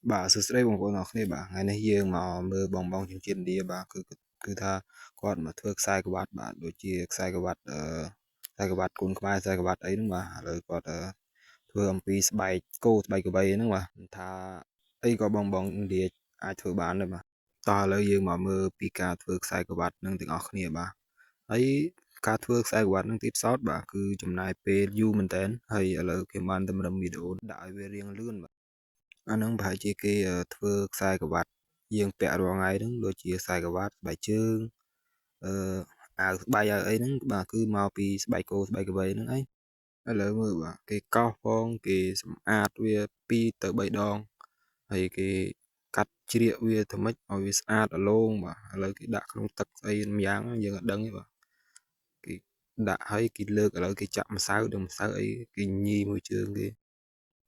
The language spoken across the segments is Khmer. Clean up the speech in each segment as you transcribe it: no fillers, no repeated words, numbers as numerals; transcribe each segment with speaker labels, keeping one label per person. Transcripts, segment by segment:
Speaker 1: Bà sự đây bằng cô nó này bà ngày nay dương mà mơ bong bong trên đi bà cứ tha con mà thưa sai của bạn đôi chia sai của bạn sai của bạn cũng mai sai của bạn ấy đúng mà rồi còn thưa ông pi bài cô bài của bay đúng mà tha ấy có bong bong đi ai thưa bạn rồi mà ta lấy dương mà mơ pi ca thưa sai của bạn nâng tiếng ọc này bà ấy ca thưa sai của bạn nâng tiếp sót bà cứ chùm này pe du mình tên hay là cái man tâm đâm video đại về riêng lươn anh không phải chỉ cái thưa sai của bạn dương pẹ rồi ngay đứng đôi chia sai của bạn bài chương bài giờ ấy đứng bà cứ mau pi bài cô bài cái bài đứng ấy lỡ mơ bà cái cao phong cái sum ạt về pi tới bài đòn hay cái cắt chi địa về thầm mấy ở về ạt ở luôn mà lỡ cái đã không tật ấy miếng dương ở đằng ấy bà cái đã thấy cái lơ ở cái chạm sáu đồng sáu ấy cái nhi môi trường cái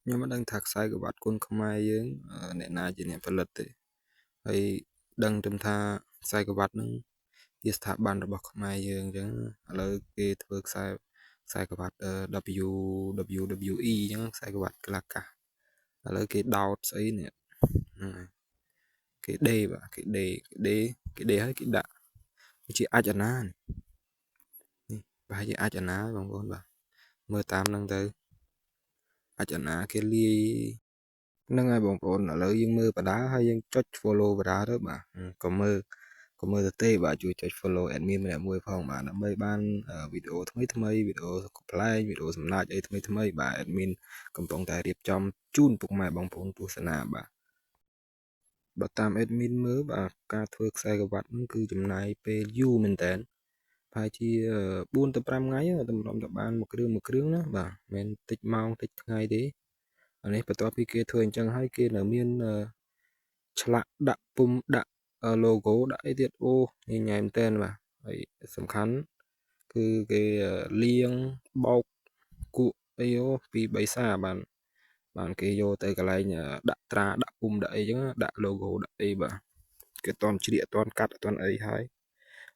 Speaker 1: nhưng mà đang thật sai của bạn quân không ai dương nè na chỉ nè phân lịch hay đăng trong tha sai của bạn nó cái sạp banរបស់ខ្មែរយើងអញ្ចឹងឥឡូវគេធ្វើខ្សែក្បាត់WWE អញ្ចឹងខ្សែក្បាត់ក្លាកាសឥឡូវគេដោតស្អីនេះគេដេបាទគេដេហើយគេដាក់ជាអាចអាណានេះប្រហែលជាអាចអាណាបងប្អូនបាទមើលតាមហ្នឹងទៅអាចអាណាគេលាយហ្នឹងហើយបងប្អូនឥឡូវយើងមើលបដាហើយយើងចុច follow បដាទៅបាទក៏មើលទៅទេបាទជួយចុច follow admin ម្នាក់មួយផងបាទដើម្បីបានវីដេអូថ្មីវីដេអូប្លែកវីដេអូសំណាចអីថ្មីបាទ admin កំពុងតែរៀបចំជូនពុកម៉ែបងប្អូនទស្សនាបាទបើតាម admin មើលបាទការធ្វើខ្សែក្រវ៉ាត់ហ្នឹងគឺចំណាយពេលយូរមែនតើប្រហែលជា4ទៅ5ថ្ងៃតម្រុំតែបានមួយគ្រឿងណាបាទមិនមែនតិចម៉ោងតិចថ្ងៃទេអានេះបន្ទាប់ពីគេធ្វើអញ្ចឹងហើយគេនៅមានឆ្លាក់ដាក់ពុម្ពដាក់ logo ដាក់អីទៀតអូញញែមតែនបាទហើយសំខាន់គឺគេលាងបោកគក់អីពី3សាបានគេយកទៅកន្លែងដាក់ត្រាដាក់ពុម្ពដាក់អីចឹងដាក់ logo ដាក់អីបាទគេអត់តន់ជ្រៀកអត់តន់កាត់អត់តន់អីហើយ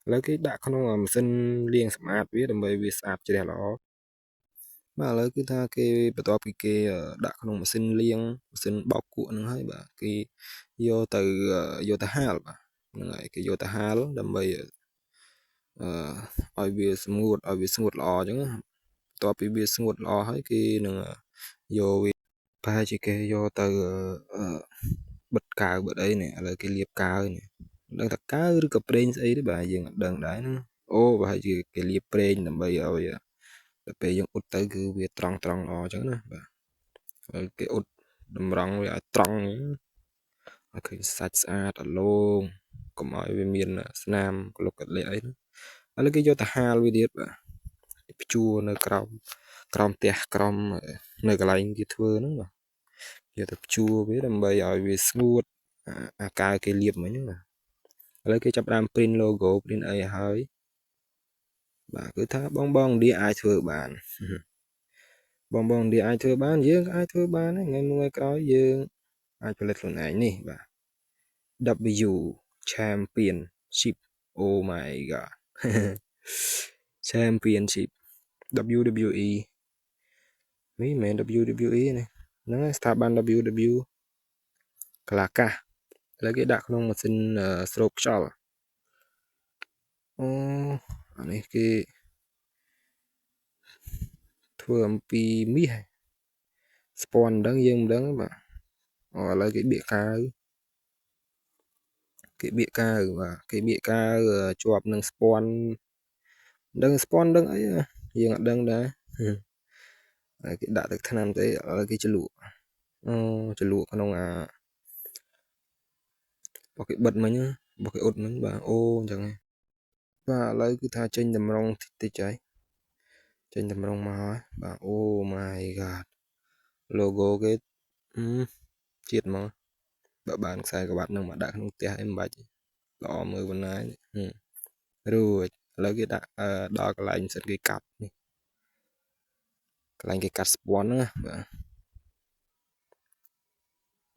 Speaker 1: ឥឡូវគេដាក់ក្នុងម៉ាស៊ីនលាងសម្អាតវាដើម្បីវាស្អាតជ្រះល្អបាទឥឡូវគឺថាគេបន្ទាប់ពីគេដាក់ក្នុងម៉ាស៊ីនលាងម៉ាស៊ីនបោកគក់ហ្នឹងហើយបាទគេយកទៅហាលបាទហ្នឹងហើយគេយកទៅហាលដើម្បីឲ្យវាស្ងួតល្អអញ្ចឹងបន្ទាប់ពីវាស្ងួតល្អហើយគេនឹងយកវាប្រហែលជាគេយកទៅបិទកាវបិទអីនេះឥឡូវគេលាបកាវនេះដឹងថាកាវឬក៏ប្រេងស្អីទេបាទយើងអត់ដឹងដែរណាអូប្រហែលជាគេលាបប្រេងដើម្បីឲ្យដល់ពេលយើងអ៊ុតទៅគឺវាត្រង់ល្អអញ្ចឹងណាបាទហើយគេអ៊ុតតម្រង់វាឲ្យត្រង់ឲ្យឃើញសាច់ស្អាតរលោងកុំឲ្យវាមានស្នាមកលុកកលេអីណាឥឡូវគេយកទៅហាលវាទៀតបាទព្យួរនៅក្រោមផ្ទះក្រោមនៅកន្លែងគេធ្វើហ្នឹងបាទយកទៅព្យួរវាដើម្បីឲ្យវាស្ងួតអាកាវគេលាបមិញហ្នឹងបាទឥឡូវគេចាប់ដើម print logo print អីហើយបាទគឺថាបងឌីអាចធ្វើបានបងឌីអាចធ្វើបានយើងក៏អាចធ្វើបានដែរថ្ងៃមួយក្រោយយើងអាចផលិតខ្លួនឯងនេះបាទ W Championship oh my god Championship WWE នេះមិនមែន WWE នេះហ្នឹងហើយស្ថាប័ន WW កលាកាសឥឡូវគេដាក់ក្នុងម៉ាស៊ីនស្រូបខ្យល់អូអានេះគេធ្វើអំពីមាសស្ពាន់ដឹងយើងមិនដឹងបាទអូឥឡូវគេបៀកកាវបាទគេបៀកកាវជាប់នឹងស្ពាន់ដឹងស្ពាន់ដឹងអីយើងអត់ដឹងដែរហើយគេដាក់ទឹកថ្នាំទៅឥឡូវគេជ្រលក់ជ្រលក់ក្នុងបោះគេបិទមិញបោះគេអ៊ុតមិញបាទអូអញ្ចឹងបាទឥឡូវគឺថាចេញតម្រងតិចហើយចេញតម្រងមកហើយបាទអូ my god logo គេជាតិមកបើបានខ្សែក្រវ៉ាត់នឹងមកដាក់ក្នុងផ្ទះអីមិនបាច់ល្អមើលប៉ុណ្ណារួចឥឡូវគេដាក់ដល់កន្លែងសិនគេកាត់នេះកន្លែងគេកាត់ស្ពាន់ហ្នឹងបាទ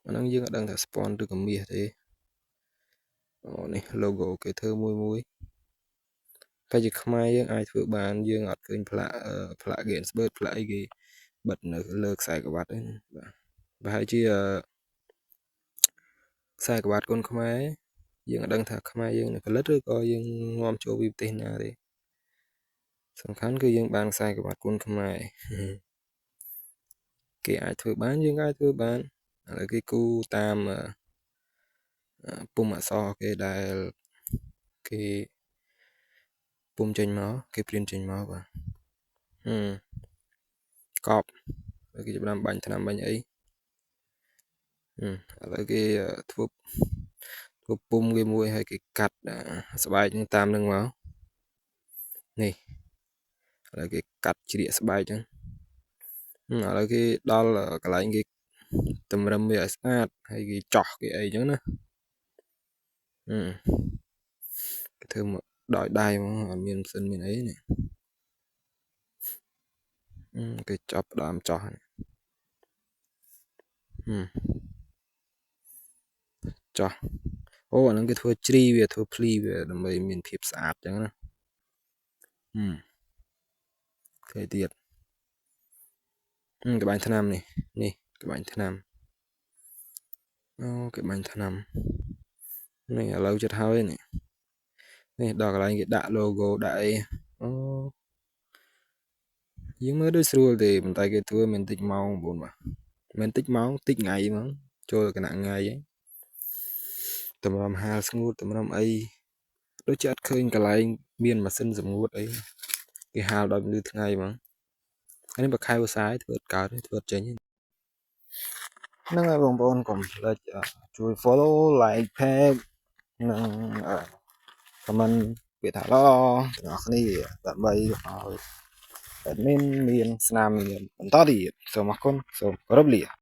Speaker 1: អាហ្នឹងយើងអត់ដឹងថាស្ពាន់ឬក៏មាសទេអូនេះ logo គេធ្វើមួយតែជាខ្មែរយើងអាចធ្វើបានយើងអត់ឃើញផ្លាក Gainsbird ផ្លាកអីគេបិទនៅលើខ្សែក្រវ៉ាត់ទេបាទប្រហែលជា ខ្សែក្បាតគុនខ្មែរយើងអត់ដឹងថាខ្មែរយើងនឹងផលិតឬក៏យើងនាំចូលពីប្រទេសណាទេសំខាន់គឺយើងបានខ្សែក្បាតគុនខ្មែរគេអាចធ្វើបានយើងអាចធ្វើបានឥឡូវគេគូតាមពុំអក្សរគេដែលគេពុំចេញមកគេព្រានចេញមកបាទកប់គេចាប់ផ្ដើមបាញ់ថ្នាំបាញ់អីឥឡូវគេធ្វើពុំគេមួយហើយគេកាត់ស្បែកនឹងតាមនឹងមកនេះឥឡូវគេកាត់ជ្រៀកស្បែកហ្នឹងឥឡូវគេដល់កន្លែងគេតម្រឹមវាឲ្យស្អាតហើយគេចោះគេអីចឹងណាគេធ្វើមកដោយដៃហ្មងអត់មានម៉ាស៊ីនមានអីនេះគេចាប់ដើមចោះចោះអូអាហ្នឹងគេធ្វើជ្រីវាធ្វើភ្លីវាដើម្បីមានភាពស្អាតចឹងណាគេទៀតក្បាញ់ថ្នាំនេះក្បាញ់ថ្នាំអូគេបាញ់ថ្នាំនេះឥឡូវចិត្តហើយនេះដល់កន្លែងគេដាក់ logo ដាក់អីអូយើងមើលដូចស្រួលទេប៉ុន្តែគេធ្វើមិនតិចម៉ោងបងបាទមិនតិចម៉ោងតិចថ្ងៃហ្មងចូលគណៈថ្ងៃហ្នឹងតម្រាំហាលស្ងួតតម្រាំអីដូចជាអត់ឃើញកន្លែងមានម៉ាស៊ីនសម្ងួតអីគេហាលដល់លឺថ្ងៃហ្មងអានេះបើខែវស្សាយធ្វើអត់កើតធ្វើអត់ចេញហ្នឹងហើយបងប្អូនកុំភ្លេចជួយ follow like page និង comment ពាក្យថាល្អទាំងអស់គ្នាដើម្បីឲ្យadmin មានស្នាមញញឹមបន្តទៀតសូមអរគុណសូមគោរពលា